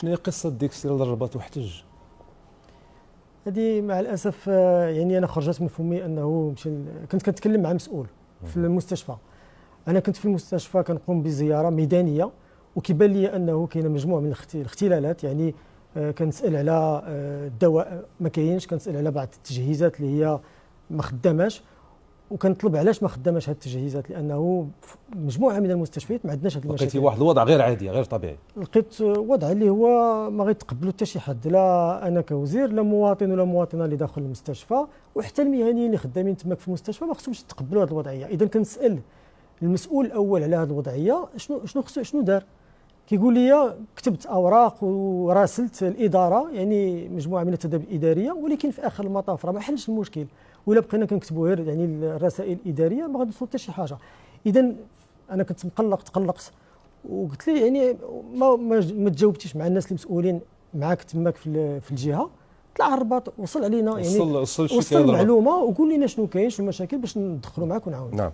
شنو هي قصه ديك السيره للرباط واحتج؟ هذه مع الاسف يعني انا خرجت من فمي انه كنت كنتكلم مع مسؤول في المستشفى. انا كنت في المستشفى كنقوم بزياره ميدانيه، وكيبان لي انه كاينه مجموعه من الاختلالات. يعني كنسال على الدواء ما كاينش، كنسال على بعض التجهيزات اللي هي ما خداماش، وكنطلب علاش ما خداماش هذه التجهيزات، لانه مجموعه من المستشفيات ما عندناش هذه المشاكل. لقيتي واحد الوضع غير عادي غير طبيعي؟ لقيت وضع اللي هو ما غيتقبلوا حتى شي حد، لا انا كوزير لا مواطن ولا مواطنه اللي داخل المستشفى، وحتى المهنيين اللي خدامين تماك في المستشفى ما خصهمش يتقبلوا هذه الوضعيه. اذا كنسال المسؤول الاول على هذه الوضعيه شنو دار، كيقول لي كتبت اوراق وراسلت الاداره، يعني مجموعه من التدابير الاداريه، ولكن في اخر المطاف راه ما حلش المشكل. ولا بقينا كنكتبوا غير يعني الرسائل الاداريه ما غادي توصل حتى شي حاجه. اذا انا كنت تقلقت وقلت لي يعني ما تجاوبتيش مع الناس المسؤولين معاك تماك في الجهه، طلع الرباط وصل علينا، يعني وصل المعلومه وقول لنا شنو كاين، شنو المشاكل باش ندخلوا معاك ونعاونوا. نعم.